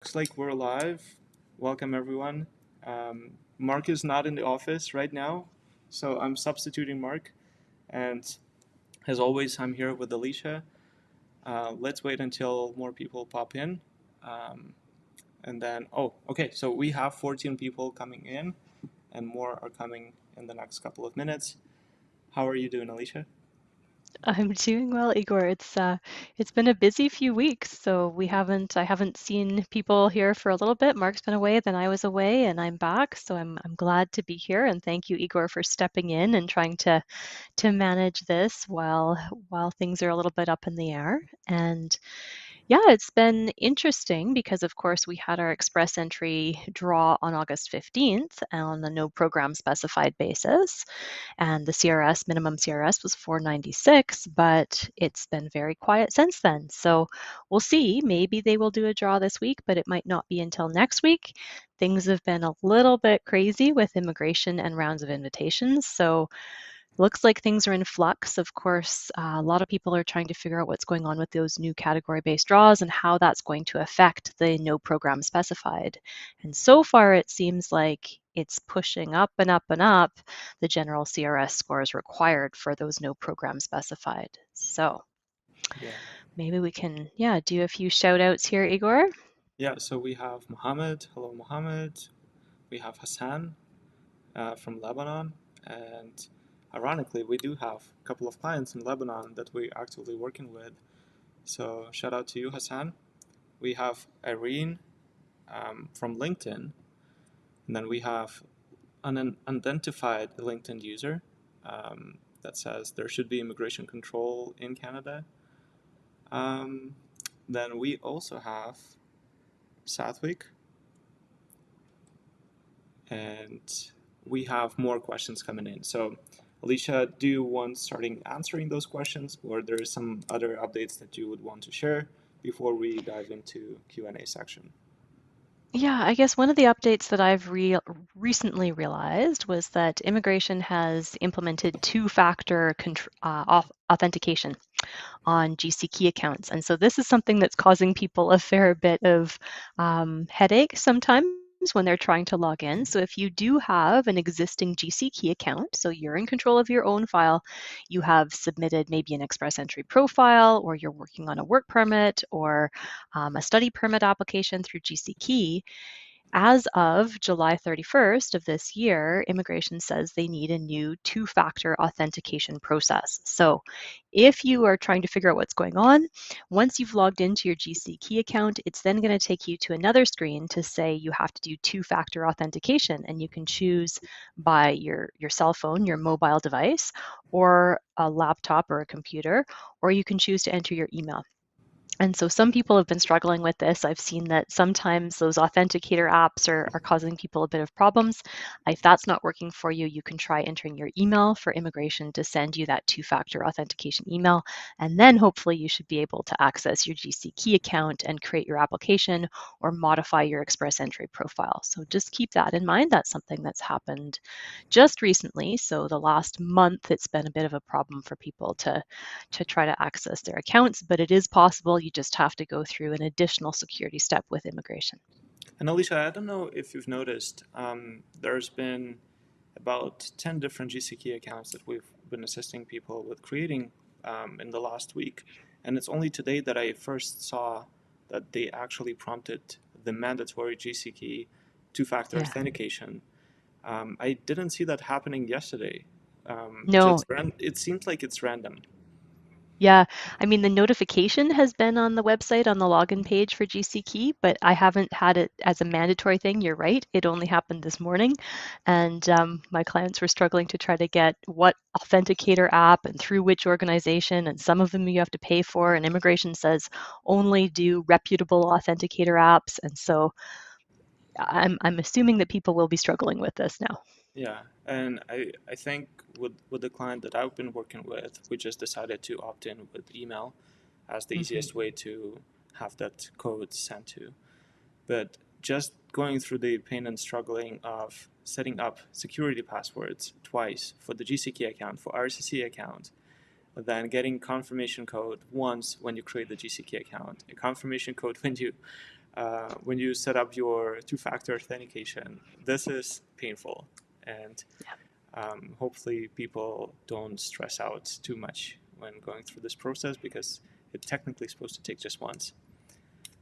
Looks like we're live. Welcome, everyone. Mark is not in the office right now, so I'm substituting Mark. And as always, I'm here with Alicia. Let's wait until more people pop in. Um, and then, okay, so we have 14 people coming in, and more are coming in the next couple of minutes. How are you doing, Alicia? I'm doing well, Igor. It's been a busy few weeks, so I haven't seen people here for a little bit. Mark's been away, then I was away, and I'm back. So I'm glad to be here, and thank you, Igor, for stepping in and trying to manage this while things are a little bit up in the air. And yeah, it's been interesting because, of course, we had our express entry draw on August 15th on a no program specified basis, and the minimum CRS was 496, but it's been very quiet since then. So we'll see. Maybe they will do a draw this week, but it might not be until next week. Things have been a little bit crazy with immigration and rounds of invitations. So looks like things are in flux. Of course, a lot of people are trying to figure out what's going on with those new category-based draws and how that's going to affect the no program specified. And so far, it seems like it's pushing up and up and up the general CRS scores required for those no program specified. So Yeah. maybe we can, yeah, do a few shout outs here, Igor. Yeah, so we have Mohammed. Hello, Mohammed. We have Hassan from Lebanon. And ironically, we do have a couple of clients in Lebanon that we're actively working with. So shout out to you, Hassan. We have Irene from LinkedIn. And then we have an unidentified LinkedIn user that says there should be immigration control in Canada. Um, then we also have Sathwik, and we have more questions coming in. So, Alicia, do you want starting answering those questions, or there are some other updates that you would want to share before we dive into Q&A section? Yeah, I guess one of the updates that I've recently realized was that immigration has implemented two-factor authentication on GC key accounts. And so this is something that's causing people a fair bit of headache sometimes when they're trying to log in. So if you do have an existing GC key account, so you're in control of your own file, you have submitted maybe an express entry profile, or you're working on a work permit or a study permit application through GC key, as of July 31st of this year, immigration says they need a new two-factor authentication process. So if you are trying to figure out what's going on, once you've logged into your GC Key account, it's then going to take you to another screen to say you have to do two-factor authentication, and you can choose by your cell phone, your mobile device, or a laptop or a computer, or you can choose to enter your email. And so some people have been struggling with this. I've seen that sometimes those authenticator apps are causing people a bit of problems. If that's not working for you, you can try entering your email for immigration to send you that two-factor authentication email. And then hopefully you should be able to access your GC Key account and create your application or modify your Express Entry profile. So just keep that in mind. That's something that's happened just recently. So the last month, it's been a bit of a problem for people to try to access their accounts, but it is possible. You just have to go through an additional security step with immigration. And Alicia, I don't know if you've noticed, there's been about 10 different GCK accounts that we've been assisting people with creating in the last week. And it's only today that I first saw that they actually prompted the mandatory GCK two-factor Yeah. authentication. I didn't see that happening yesterday. No, It seems like it's random. yeah. I mean, the notification has been on the website on the login page for GC Key, but I haven't had it as a mandatory thing. You're right. It only happened this morning. And my clients were struggling to try to get what authenticator app and through which organization. And some of them you have to pay for. And immigration says only do reputable authenticator apps. And so I'm assuming that people will be struggling with this now. Yeah, and I think with the client that I've been working with, we just decided to opt in with email as the Hmm. easiest way to have that code sent to. But just going through the pain and struggling of setting up security passwords twice for the GCK account, for RCC account, then getting confirmation code once when you create the GCK account, a confirmation code when you when you set up your two-factor authentication, this is painful, and hopefully people don't stress out too much when going through this process, because it's technically supposed to take just once.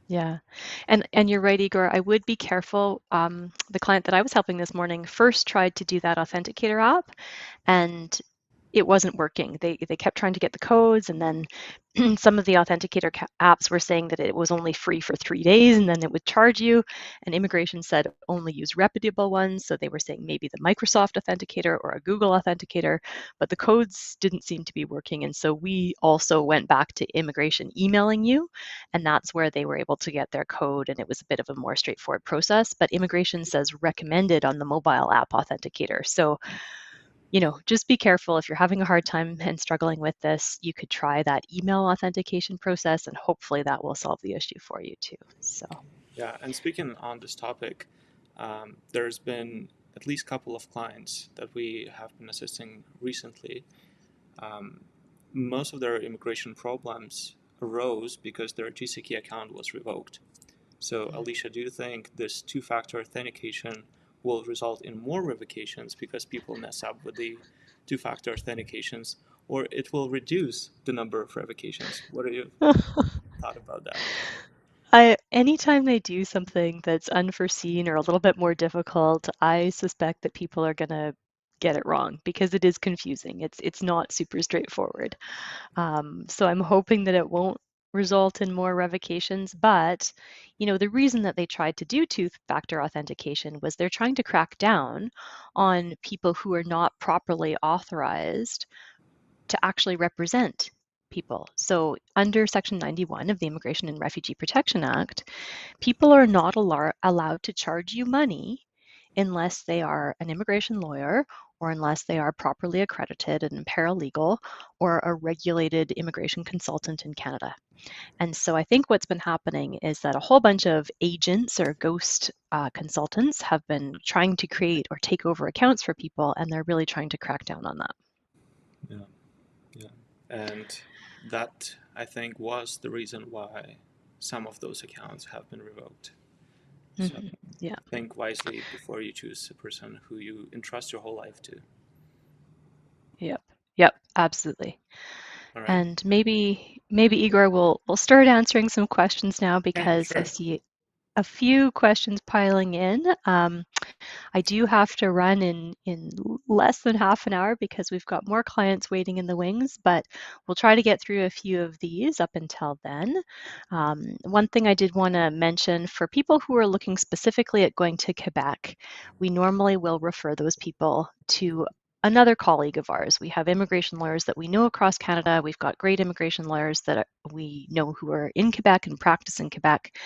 Yeah, and you're right, Igor. I would be careful. The client that I was helping this morning first tried to do that authenticator app, and it wasn't working. They kept trying to get the codes, and then some of the authenticator apps were saying that it was only free for 3 days, and then it would charge you. And immigration said only use reputable ones, so they were saying maybe the Microsoft authenticator or a Google authenticator, but the codes didn't seem to be working. And so we also went back to immigration emailing you, and that's where they were able to get their code, and it was a bit of a more straightforward process. But immigration says recommended on the mobile app authenticator. So just be careful. If you're having a hard time and struggling with this, you could try that email authentication process, and hopefully that will solve the issue for you too. So Yeah, and speaking on this topic, there's been at least a couple of clients that we have been assisting recently. Most of their immigration problems arose because their GCK account was revoked. So, Alicia, do you think this two-factor authentication will result in more revocations because people mess up with the two-factor authentications, or it will reduce the number of revocations? What are your thought about that? anytime they do something that's unforeseen or a little bit more difficult, I suspect that people are going to get it wrong because it is confusing. It's not super straightforward. So I'm hoping that it won't result in more revocations. But, the reason that they tried to do two-factor authentication was they're trying to crack down on people who are not properly authorized to actually represent people. So under Section 91 of the Immigration and Refugee Protection Act, people are not allowed to charge you money unless they are an immigration lawyer or unless they are properly accredited and paralegal or a regulated immigration consultant in Canada. And so I think what's been happening is that a whole bunch of agents or ghost consultants have been trying to create or take over accounts for people, and they're really trying to crack down on that. Yeah, yeah. And that, I think, was the reason why some of those accounts have been revoked. So Yeah. think wisely before you choose a person who you entrust your whole life to. Yep. Yep. Absolutely. All right. And maybe Igor will start answering some questions now Okay, because I sure. see a few questions piling in. I do have to run in less than half an hour because we've got more clients waiting in the wings, but we'll try to get through a few of these up until then. One thing I did want to mention for people who are looking specifically at going to Quebec, we normally will refer those people to another colleague of ours. We have immigration lawyers that we know across Canada. We've got great immigration lawyers that we know who are in Quebec and practice in Quebec,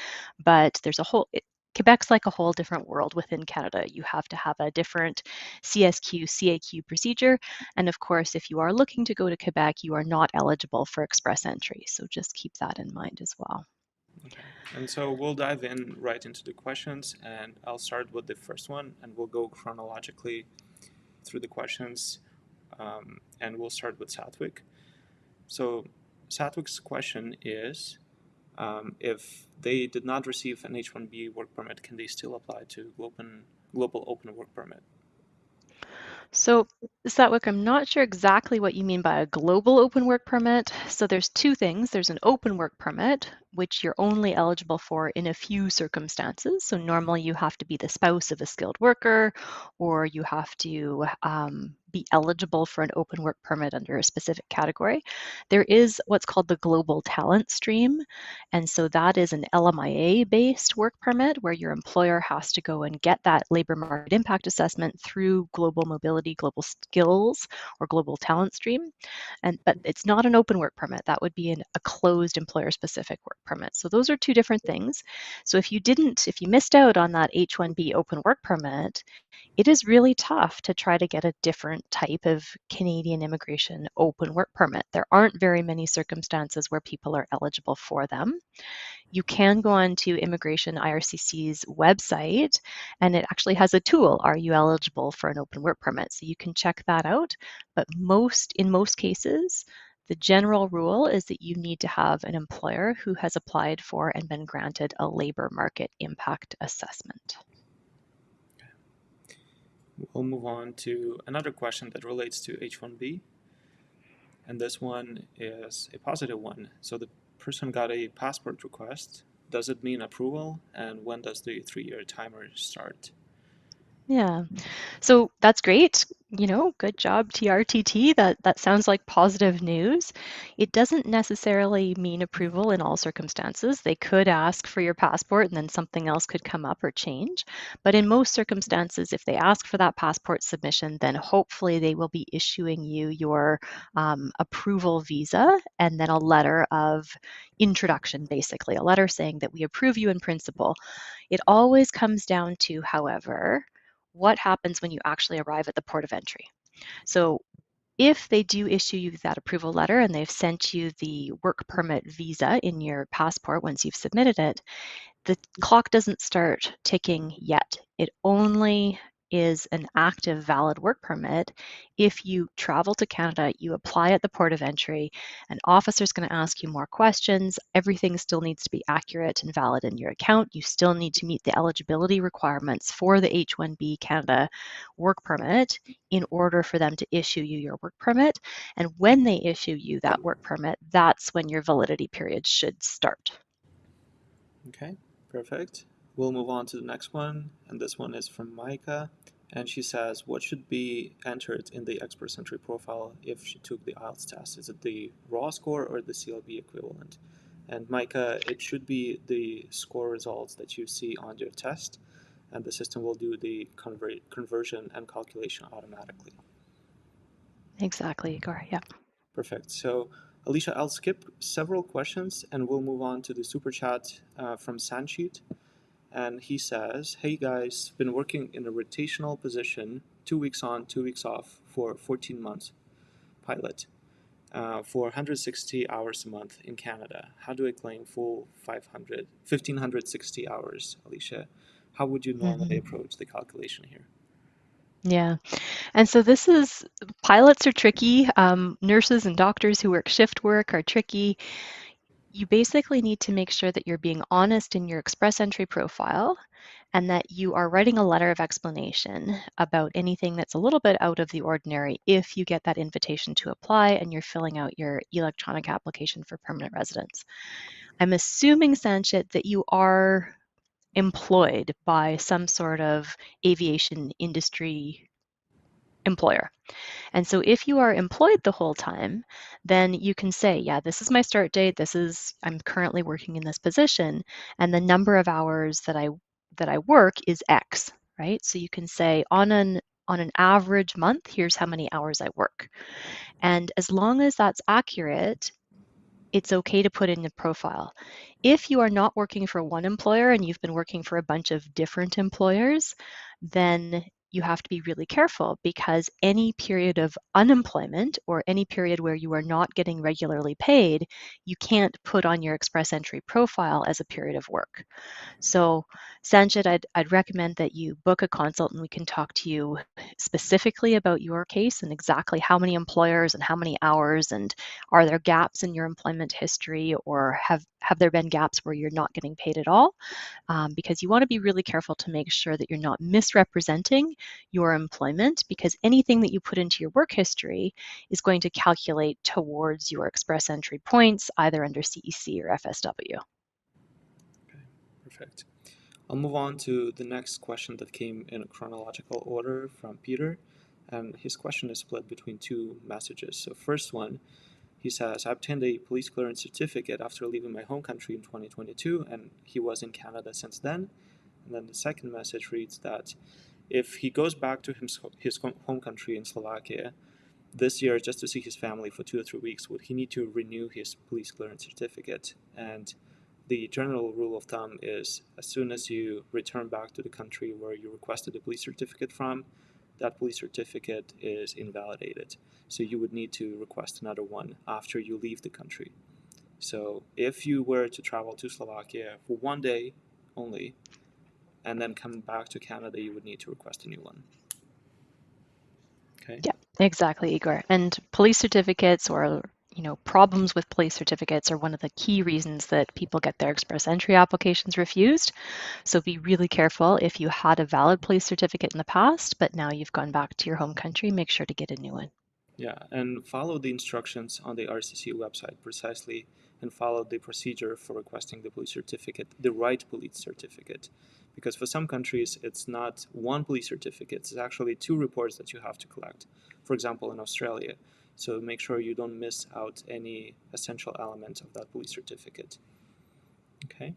but there's a whole Quebec's like a whole different world within Canada. You have to have a different CSQ, CAQ procedure. And of course, if you are looking to go to Quebec, you are not eligible for express entry. So just keep that in mind as well. Okay. And so we'll dive in right into the questions, and I'll start with the first one, and we'll go chronologically through the questions, and we'll start with Satwik. So Satwik's question is, if they did not receive an H-1B work permit, can they still apply to global open work permit? So, Satwik, I'm not sure exactly what you mean by a global open work permit. So there's two things. There's an open work permit, which you're only eligible for in a few circumstances. So normally you have to be the spouse of a skilled worker, or you have to be eligible for an open work permit under a specific category. There is what's called the global talent stream. And so that is an LMIA-based work permit where your employer has to go and get that labor market impact assessment through global mobility, global skills, or global talent stream. But it's not an open work permit. That would be a closed employer-specific work permit. So those are two different things. So if you missed out on that H-1B open work permit, it is really tough to try to get a different type of Canadian immigration open work permit. There aren't very many circumstances where people are eligible for them. You can go on to Immigration IRCC's website, and it actually has a tool, are you eligible for an open work permit? So you can check that out. But in most cases, The general rule is that you need to have an employer who has applied for and been granted a labor market impact assessment. We'll move on to another question that relates to H-1B. And this one is a positive one. So the person got a passport request. Does it mean approval? And when does the 3-year timer start? Yeah. So that's great. Good job, TRTT. That sounds like positive news. It doesn't necessarily mean approval in all circumstances. They could ask for your passport and then something else could come up or change. But in most circumstances, if they ask for that passport submission, then hopefully they will be issuing you your approval visa and then a letter of introduction, basically, a letter saying that we approve you in principle. It always comes down to, however, what happens when you actually arrive at the port of entry. So if they do issue you that approval letter and they've sent you the work permit visa in your passport once you've submitted it, the clock doesn't start ticking yet. It only is an active valid work permit if you travel to Canada, you apply at the port of entry, an officer is going to ask you more questions. Everything still needs to be accurate and valid in your account. You still need to meet the eligibility requirements for the H-1B Canada work permit in order for them to issue you your work permit. And when they issue you that work permit, that's when your validity period should start. Okay, perfect. We'll move on to the next one, and this one is from Micah, and she says, what should be entered in the expert entry profile if she took the IELTS test? Is it the raw score or the CLB equivalent? And Micah, it should be the score results that you see on your test, and the system will do the conversion and calculation automatically. Exactly, Igor. Yeah. Perfect. So, Alicia, I'll skip several questions and we'll move on to the super chat from Sanchit. And he says, hey guys, been working in a rotational position, 2 weeks on, 2 weeks off for 14 months, pilot, for 160 hours a month in Canada. How do I claim full 1,560 hours, Alicia? How would you normally approach the calculation here? Yeah. And so pilots are tricky. Nurses and doctors who work shift work are tricky. You basically need to make sure that you're being honest in your express entry profile and that you are writing a letter of explanation about anything that's a little bit out of the ordinary if you get that invitation to apply and you're filling out your electronic application for permanent residence. I'm assuming, Sanchit, that you are employed by some sort of aviation industry employer. And so if you are employed the whole time, then you can say, yeah, this is my start date. I'm currently working in this position, and the number of hours that I work is X, right? So you can say on an average month, here's how many hours I work. And as long as that's accurate, it's okay to put in the profile. If you are not working for one employer and you've been working for a bunch of different employers, then you have to be really careful because any period of unemployment or any period where you are not getting regularly paid, you can't put on your express entry profile as a period of work. So, Sanjit, I'd recommend that you book a consult and we can talk to you specifically about your case and exactly how many employers and how many hours, and are there gaps in your employment history, or have there been gaps where you're not getting paid at all? Because you want to be really careful to make sure that you're not misrepresenting your employment, because anything that you put into your work history is going to calculate towards your express entry points, either under CEC or FSW. Okay, perfect. I'll move on to the next question that came in a chronological order from Peter. And his question is split between two messages. So, first one, he says, I obtained a police clearance certificate after leaving my home country in 2022, and he was in Canada since then. And then the second message reads that if he goes back to his home country in Slovakia this year just to see his family for 2 or 3 weeks, would he need to renew his police clearance certificate? And the general rule of thumb is as soon as you return back to the country where you requested a police certificate from, that police certificate is invalidated. So you would need to request another one after you leave the country. So if you were to travel to Slovakia for 1 day only and then come back to Canada, you would need to request a new one. Okay. Yeah, exactly, Igor. And police certificates or problems with police certificates are one of the key reasons that people get their express entry applications refused. So be really careful if you had a valid police certificate in the past, but now you've gone back to your home country, make sure to get a new one. Yeah, and follow the instructions on the RCC website precisely, and follow the procedure for requesting the police certificate, the right police certificate. Because for some countries, it's not one police certificate, it's actually two reports that you have to collect. For example, in Australia. So make sure you don't miss out any essential element of that police certificate. Okay,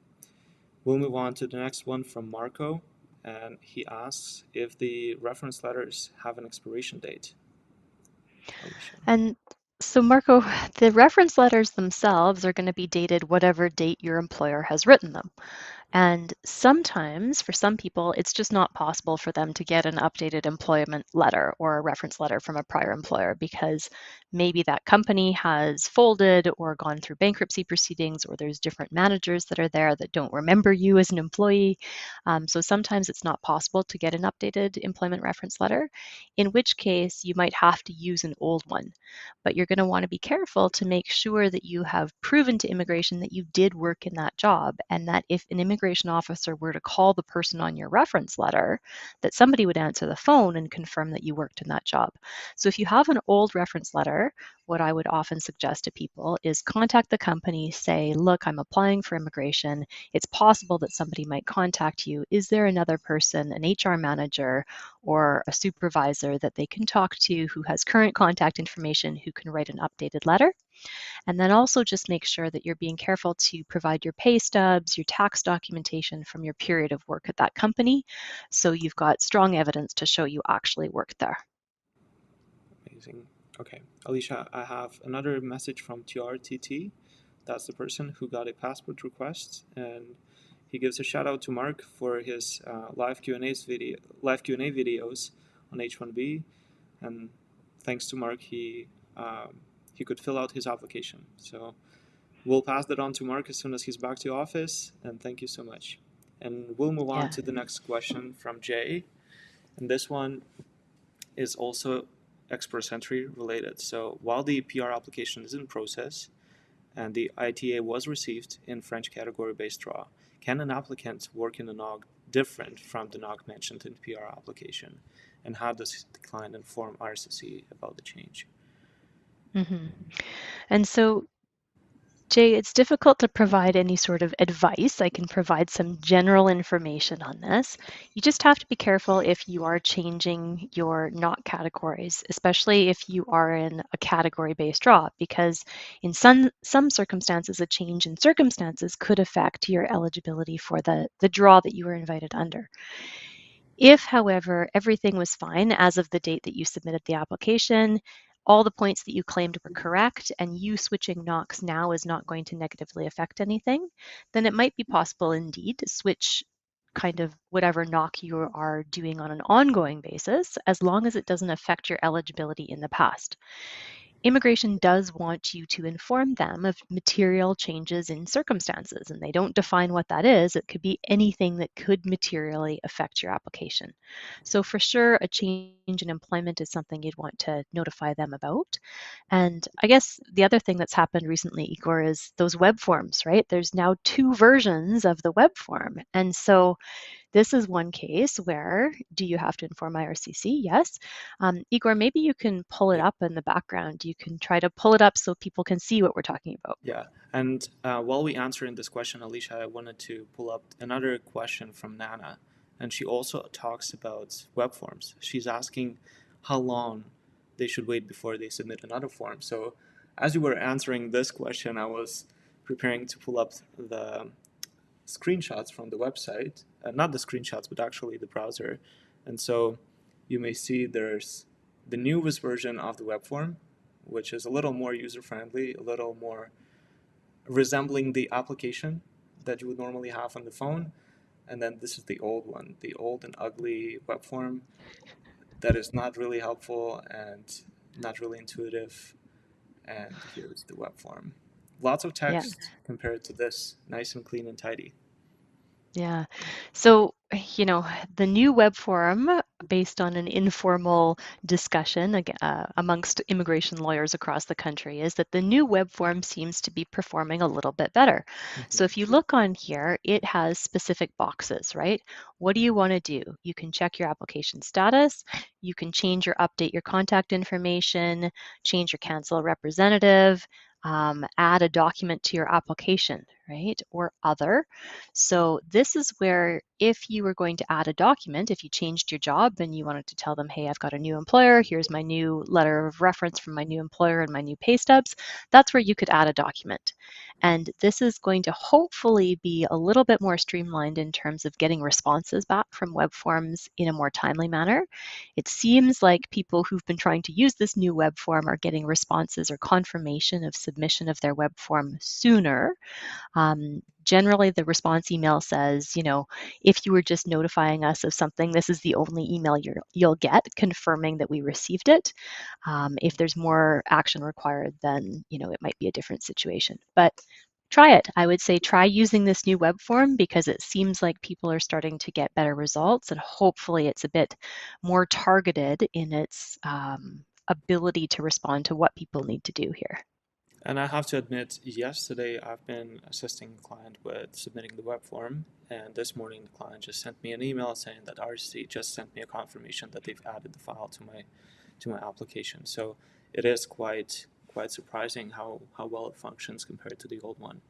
we'll move on to the next one from Marco, and he asks if the reference letters have an expiration date. Alicia. And so, Marco, the reference letters themselves are going to be dated whatever date your employer has written them. And sometimes, for some people, it's just not possible for them to get an updated employment letter or a reference letter from a prior employer because maybe that company has folded or gone through bankruptcy proceedings, or there's different managers that are there that don't remember you as an employee. So sometimes it's not possible to get an updated employment reference letter, in which case you might have to use an old one. But you're going to want to be careful to make sure that you have proven to immigration that you did work in that job, and that if an immigration officer were to call the person on your reference letter, that somebody would answer the phone and confirm that you worked in that job. So if you have an old reference letter, what I would often suggest to people is contact the company, say, look, I'm applying for immigration. It's possible that somebody might contact you. Is there another person, an HR manager or a supervisor that they can talk to who has current contact information, who can write an updated letter? And then also just make sure that you're being careful to provide your pay stubs, your tax documentation from your period of work at that company, so you've got strong evidence to show you actually worked there. Amazing. Okay, Alicia, I have another message from TRTT. That's the person who got a passport request, and he gives a shout out to Mark for his live Q&A videos on H1B, and thanks to Mark, he could fill out his application. So we'll pass that on to Mark as soon as he's back to office, and thank you so much. And we'll move on Yeah. to the next question from Jay, and this one is also express entry related. So while the PR application is in process and the ITA was received in French category-based draw, can an applicant work in a NOG different from the NOG mentioned in the PR application? And how does the client inform RCC about the change? Mm-hmm. And so, Jay, it's difficult to provide any sort of advice. I can provide some general information on this. You just have to be careful if you are changing your not categories, especially if you are in a category-based draw, because in some circumstances, a change in circumstances could affect your eligibility for the draw that you were invited under. If, however, everything was fine as of the date that you submitted the application, all the points that you claimed were correct, and you switching NOCs now is not going to negatively affect anything, then it might be possible indeed to switch kind of whatever NOC you are doing on an ongoing basis, as long as it doesn't affect your eligibility in the past. Immigration does want you to inform them of material changes in circumstances, and they don't define what that is. It could be anything that could materially affect your application. So, for sure, a change in employment is something you'd want to notify them about. And I guess the other thing that's happened recently, Igor, is those web forms, right? There's now two versions of the web form. And so this is one case where do you have to inform IRCC? Yes. Igor, maybe you can pull it Yeah. up in the background. You can try to pull it up so people can see what we're talking about. Yeah, and while we answering this question, Alicia, I wanted to pull up another question from Nana, and she also talks about web forms. She's asking how long they should wait before they submit another form. So, as you were answering this question, I was preparing to pull up the screenshots from the website, not the screenshots, but actually the browser. And so you may see there's the newest version of the web form, which is a little more user friendly, a little more resembling the application that you would normally have on the phone. And then this is the old one, the old and ugly web form that is not really helpful and not really intuitive. And here's the web form. Lots of Yeah. text compared to this, nice and clean and tidy. Yeah. So you know, the new web form, based on an informal discussion amongst immigration lawyers across the country, is that the new web form seems to be performing a little bit better. So Hmm. if you look on here, it has specific boxes, right? What do you want to do? You can check your application status, you can change or update your contact information, change or cancel a representative, add a document to your application, right? Or other. So this is where if you were going to add a document, if you changed your job and you wanted to tell them, hey, I've got a new employer, here's my new letter of reference from my new employer and my new pay stubs, that's where you could add a document. And this is going to hopefully be a little bit more streamlined in terms of getting responses back from web forms in a more timely manner. It seems like people who've been trying to use this new web form are getting responses or confirmation of submission of their web form sooner. Generally, the response email says, if you were just notifying us of something, this is the only email you'll get confirming that we received it. If there's more action required, then, it might be a different situation. But try it. I would say try using this new web form because it seems like people are starting to get better results, and hopefully it's a bit more targeted in its ability to respond to what people need to do here. And I have to admit, yesterday I've been assisting a client with submitting the web form, and this morning the client just sent me an email saying that RC just sent me a confirmation that they've added the file to my application. So it is quite surprising how well it functions compared to the old one.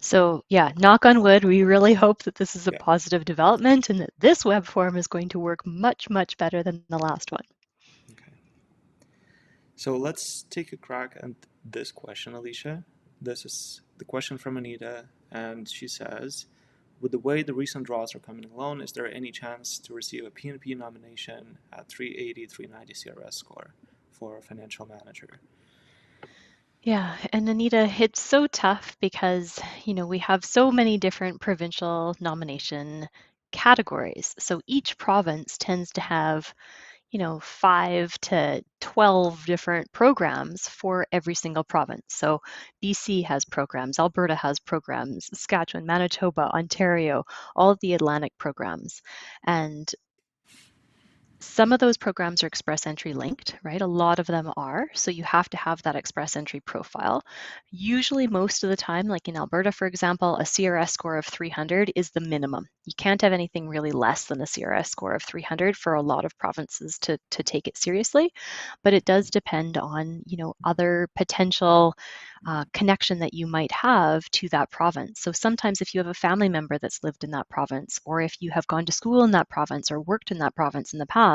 So yeah, knock on wood, we really hope that this is a Yeah. positive development and that this web form is going to work much, much better than the last one. Okay. So let's take a crack at this question, Alicia. This is the question from Anita, and she says, with the way the recent draws are coming along, is there any chance to receive a PNP nomination at 380, 390 CRS score for a financial manager? Yeah, and Anita, it's so tough because, we have so many different provincial nomination categories. So each province tends to have 5 to 12 different programs for every single province. So BC has programs, Alberta has programs, Saskatchewan, Manitoba, Ontario, all of the Atlantic programs. And some of those programs are express entry linked, right? A lot of them are. So you have to have that express entry profile. Usually, most of the time, like in Alberta, for example, a CRS score of 300 is the minimum. You can't have anything really less than a CRS score of 300 for a lot of provinces to take it seriously. But it does depend on, other potential connection that you might have to that province. So sometimes if you have a family member that's lived in that province, or if you have gone to school in that province or worked in that province in the past,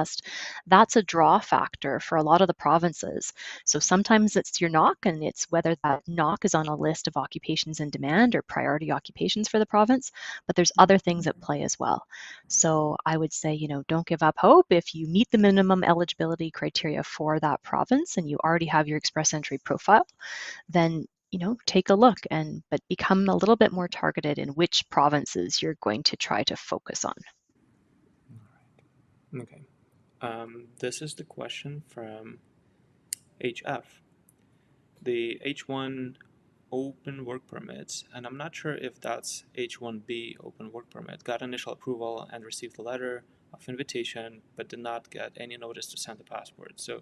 that's a draw factor for a lot of the provinces. So sometimes it's your knock, and it's whether that knock is on a list of occupations in demand or priority occupations for the province, but there's other things at play as well. So I would say, don't give up hope. If you meet the minimum eligibility criteria for that province and you already have your express entry profile, then take a look but become a little bit more targeted in which provinces you're going to try to focus on. Okay. This is the question from HF. The H1 open work permits, and I'm not sure if that's H1B open work permit, got initial approval and received a letter of invitation, but did not get any notice to send the passport. So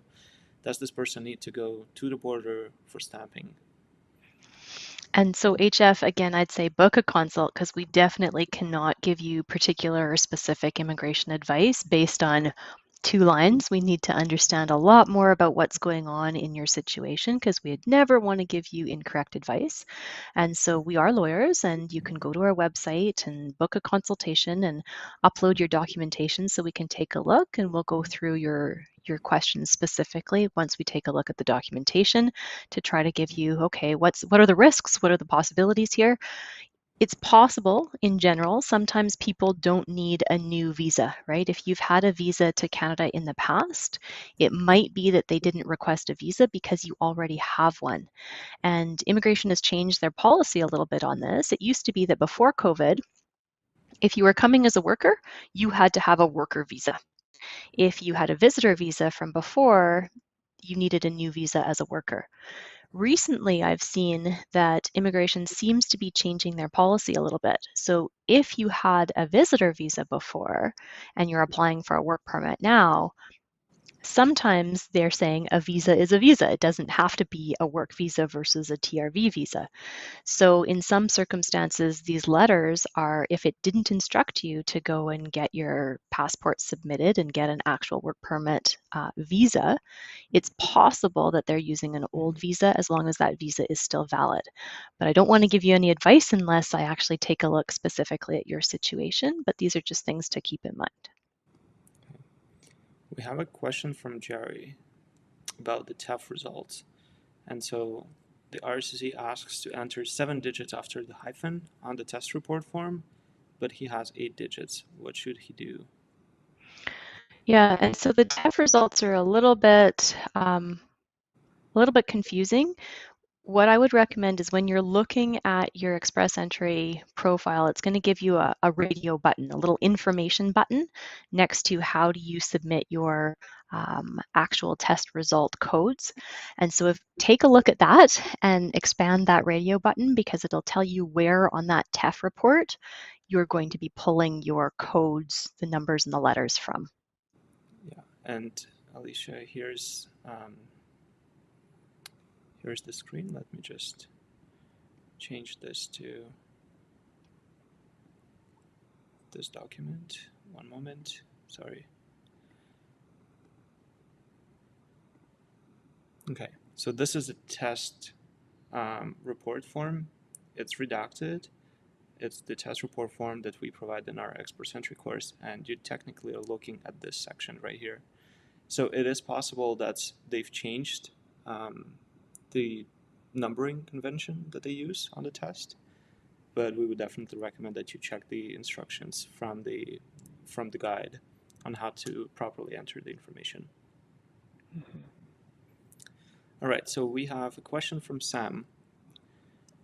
does this person need to go to the border for stamping? And so HF, again, I'd say book a consult because we definitely cannot give you particular or specific immigration advice based on 2 lines. We need to understand a lot more about what's going on in your situation because we'd never want to give you incorrect advice. And so we are lawyers, and you can go to our website and book a consultation and upload your documentation so we can take a look, and we'll go through your questions specifically once we take a look at the documentation to try to give you, okay, what are the risks? What are the possibilities here? It's possible in general, sometimes people don't need a new visa, right? If you've had a visa to Canada in the past, it might be that they didn't request a visa because you already have one. And immigration has changed their policy a little bit on this. It used to be that before COVID, if you were coming as a worker, you had to have a worker visa. If you had a visitor visa from before, you needed a new visa as a worker. Recently, I've seen that immigration seems to be changing their policy a little bit. So if you had a visitor visa before and you're applying for a work permit now, sometimes they're saying a visa is a visa. It doesn't have to be a work visa versus a TRV visa. So in some circumstances, these letters are, if it didn't instruct you to go and get your passport submitted and get an actual work permit visa, it's possible that they're using an old visa as long as that visa is still valid. But I don't want to give you any advice unless I actually take a look specifically at your situation, but these are just things to keep in mind. We have a question from Jerry about the TEF results. And so the RCC asks to enter 7 digits after the hyphen on the test report form, but he has 8 digits. What should he do? Yeah, and so the TEF results are a little bit confusing. What I would recommend is when you're looking at your Express Entry profile, it's going to give you a radio button, a little information button next to how do you submit your actual test result codes. And so take a look at that and expand that radio button because it'll tell you where on that TEF report you're going to be pulling your codes, the numbers and the letters from. Yeah, and Alicia, here's the screen. Let me just change this to this document. One moment, sorry. Okay, so this is a test report form. It's redacted. It's the test report form that we provide in our Express Entry course, and you technically are looking at this section right here. So it is possible that they've changed the numbering convention that they use on the test, but we would definitely recommend that you check the instructions from the guide on how to properly enter the information. Mm-hmm. All right, so we have a question from Sam.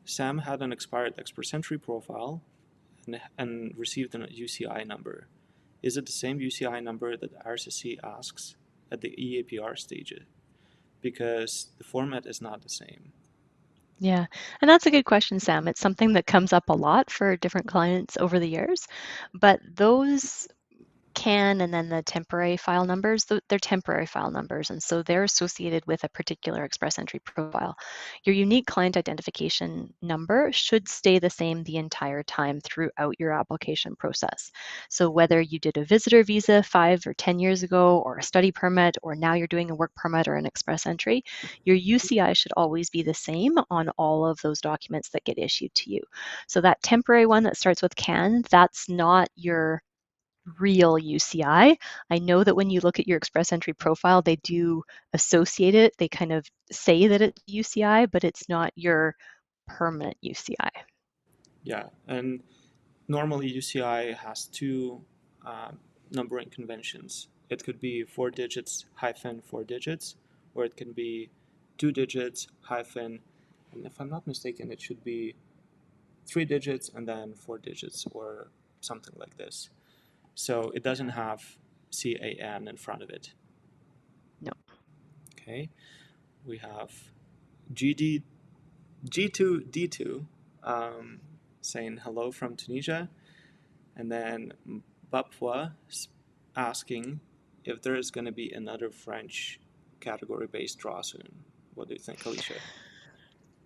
Sam had an expired Express Entry profile and received a UCI number. Is it the same UCI number that RCC asks at the EAPR stage? Because the format is not the same. Yeah, and that's a good question, Sam. It's something that comes up a lot for different clients over the years, but those CAN and then the temporary file numbers, they're temporary file numbers, and so they're associated with a particular Express Entry profile. Your unique client identification number should stay the same the entire time throughout your application process. So whether you did a visitor visa 5 or 10 years ago, or a study permit, or now you're doing a work permit or an Express Entry, your UCI should always be the same on all of those documents that get issued to you. So that temporary one that starts with CAN, that's not your real UCI. I know that when you look at your Express Entry profile, they do associate it. They kind of say that it's UCI, but it's not your permanent UCI. Yeah, and normally UCI has two numbering conventions. It could be 4 digits hyphen 4 digits, or it can be 2 digits hyphen, and if I'm not mistaken, it should be 3 digits and then 4 digits or something like this. So it doesn't have CAN in front of it. No. Okay, we have GD, G2D2 saying hello from Tunisia, and then Bapwa asking if there is going to be another French category-based draw soon. What do you think, Alicia?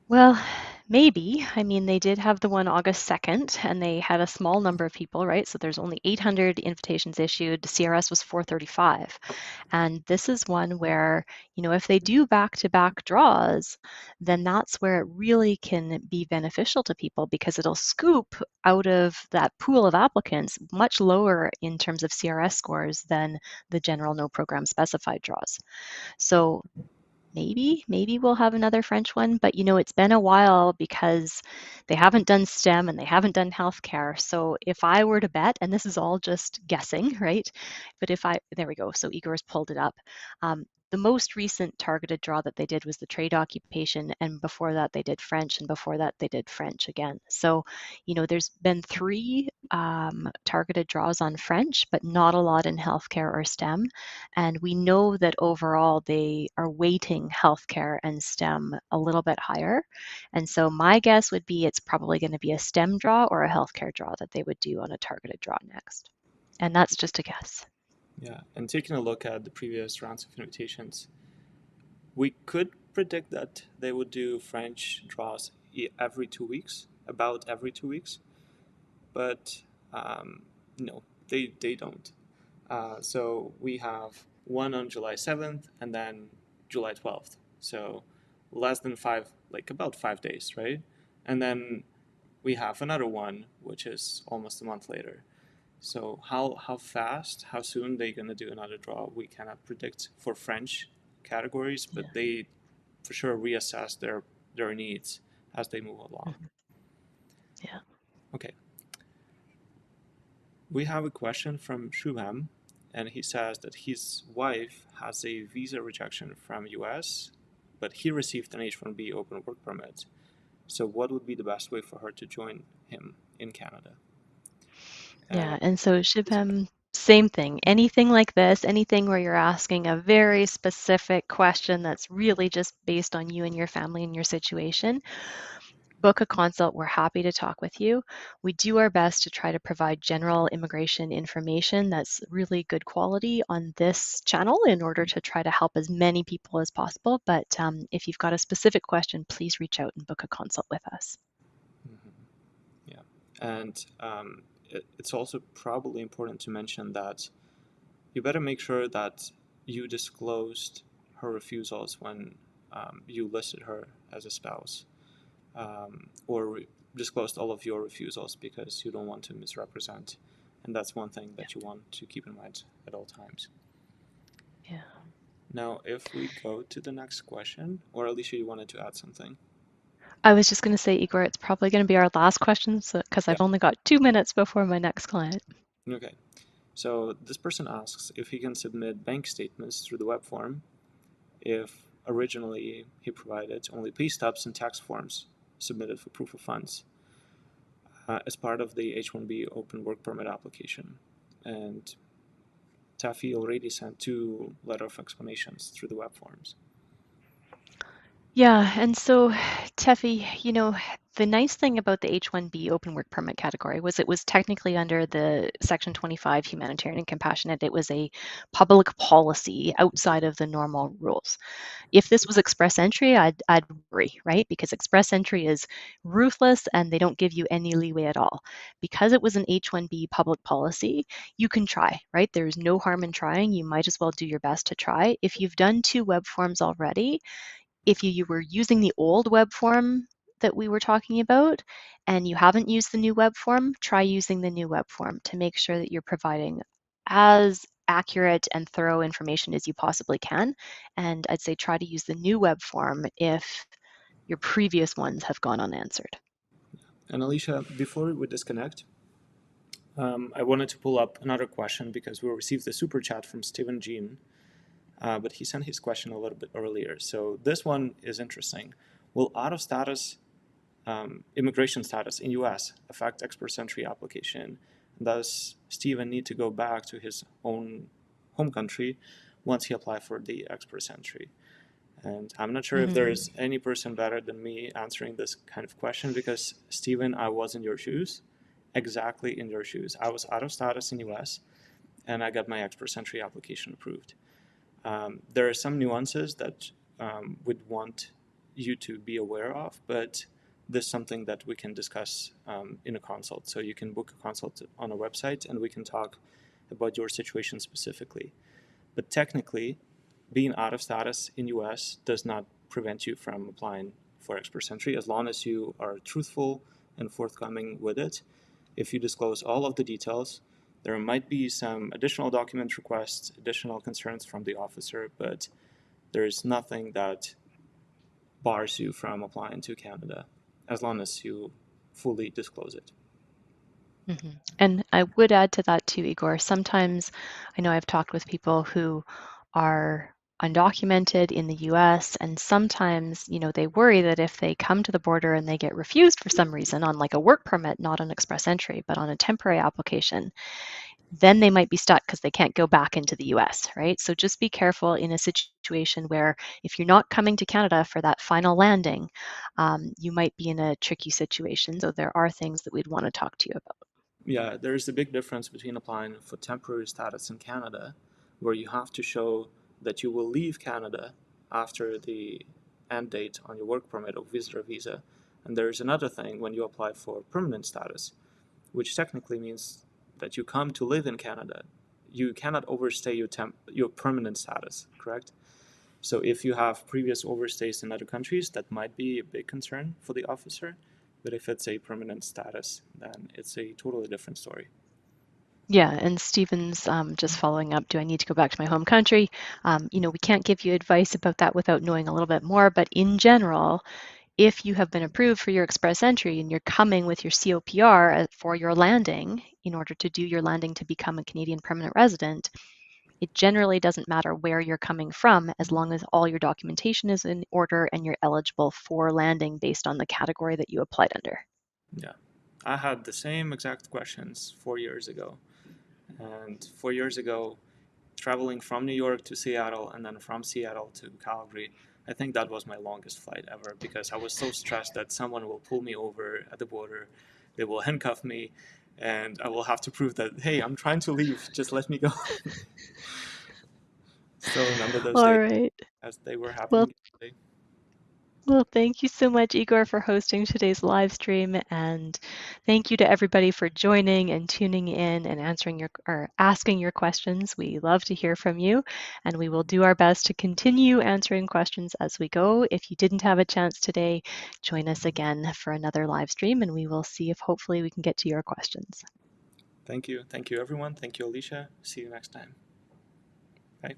Well, maybe. I mean, they did have the one August 2nd, and they had a small number of people, right? So there's only 800 invitations issued. CRS was 435. And this is one where, if they do back-to-back draws, then that's where it really can be beneficial to people because it'll scoop out of that pool of applicants much lower in terms of CRS scores than the general no program specified draws. So maybe we'll have another French one, but it's been a while because they haven't done STEM and they haven't done healthcare. So if I were to bet, and this is all just guessing, right? But there we go. So Igor's pulled it up. the most recent targeted draw that they did was the trade occupation, and before that they did French, and before that they did French again. So, there's been 3 targeted draws on French, but not a lot in healthcare or STEM. And we know that overall they are weighting healthcare and STEM a little bit higher. And so my guess would be it's probably going to be a STEM draw or a healthcare draw that they would do on a targeted draw next. And that's just a guess. Yeah, and taking a look at the previous rounds of invitations, we could predict that they would do French draws every 2 weeks, about every 2 weeks, but no, they don't. So we have one on July 7th and then July 12th. So less than about 5 days, right? And then we have another one, which is almost a month later. So how fast, how soon they're gonna do another draw, we cannot predict for French categories, but Yeah. they for sure reassess their needs as they move along. Yeah. Okay. We have a question from Shubham, and he says that his wife has a visa rejection from US, but he received an H-1B open work permit. So what would be the best way for her to join him in Canada? Yeah. And And so Shibam, same thing. Anything like this, anything where you're asking a very specific question that's really just based on you and your family and your situation, book a consult. We're happy to talk with you. We do our best to try to provide general immigration information that's really good quality on this channel in order to try to help as many people as possible. But if you've got a specific question, please reach out and book a consult with us. Mhm. Yeah, and it's also probably important to mention that you better make sure that you disclosed her refusals when you listed her as a spouse, or disclosed all of your refusals, because you don't want to misrepresent, and that's one thing that you want to keep in mind at all times. Yeah. Now, if we go to the next question, or Alicia, you wanted to add something? I was just going to say, Igor, it's probably going to be our last question because Yeah. I've only got 2 minutes before my next client. Okay. So this person asks if he can submit bank statements through the web form if originally he provided only pay stubs and tax forms submitted for proof of funds as part of the H-1B open work permit application. And Taffy already sent 2 letter of explanations through the web forms. Yeah, and so Teffy, the nice thing about the H-1B open work permit category was it was technically under the Section 25 humanitarian and compassionate. It was a public policy outside of the normal rules. If this was express entry, I'd worry, right? Because express entry is ruthless and they don't give you any leeway at all. Because it was an H-1B public policy, you can try, right? There's no harm in trying. You might as well do your best to try. If you've done 2 web forms already, if you were using the old web form that we were talking about and you haven't used the new web form, try using the new web form to make sure that you're providing as accurate and thorough information as you possibly can. And I'd say try to use the new web form if your previous ones have gone unanswered. And Alicia, before we disconnect, I wanted to pull up another question because we received a super chat from Stephen Jean, but he sent his question a little bit earlier. So this one is interesting. Will out of status immigration status in US affect express entry application? Does Stephen need to go back to his own home country once he applies for the express entry? And I'm not sure if there is any person better than me answering this kind of question, because Stephen, I was in your shoes, exactly in your shoes. I was out of status in US and I got my express entry application approved. There are some nuances that we'd want you to be aware of, but this is something that we can discuss in a consult. So you can book a consult on our website and we can talk about your situation specifically. But technically, being out of status in US does not prevent you from applying for express entry as long as you are truthful and forthcoming with it. If you disclose all of the details, there might be some additional document requests, additional concerns from the officer, but there is nothing that bars you from applying to Canada as long as you fully disclose it. And I would add to that too, Igor. Sometimes I know I've talked with people who are undocumented in the US, and sometimes, they worry that if they come to the border and they get refused for some reason on like a work permit, not an express entry, but on a temporary application, then they might be stuck because they can't go back into the US, right? So just be careful in a situation where if you're not coming to Canada for that final landing, you might be in a tricky situation. So there are things that we'd want to talk to you about. Yeah, there's a big difference between applying for temporary status in Canada, where you have to show that you will leave Canada after the end date on your work permit or visitor visa. And there's another thing when you apply for permanent status, which technically means that you come to live in Canada. You cannot overstay your permanent status, correct? So if you have previous overstays in other countries, that might be a big concern for the officer. But if it's a permanent status, then it's a totally different story. Yeah, and Stephen's just following up, do I need to go back to my home country? We can't give you advice about that without knowing a little bit more, but in general, if you have been approved for your express entry and you're coming with your COPR for your landing in order to do your landing to become a Canadian permanent resident, it generally doesn't matter where you're coming from as long as all your documentation is in order and you're eligible for landing based on the category that you applied under. Yeah. I had the same exact questions 4 years ago. And 4 years ago, traveling from New York to Seattle and then from Seattle to Calgary, I think that was my longest flight ever because I was so stressed that someone will pull me over at the border, they will handcuff me, and I will have to prove that, hey, I'm trying to leave, just let me go. Still remember those All days right. as they were Well, happening yesterday. Well, thank you so much, Igor, for hosting today's live stream, and thank you to everybody for joining and tuning in and answering or asking your questions. We love to hear from you, and we will do our best to continue answering questions as we go. If you didn't have a chance today, join us again for another live stream, and we will see if hopefully we can get to your questions. Thank you. Thank you, everyone. Thank you, Alicia. See you next time.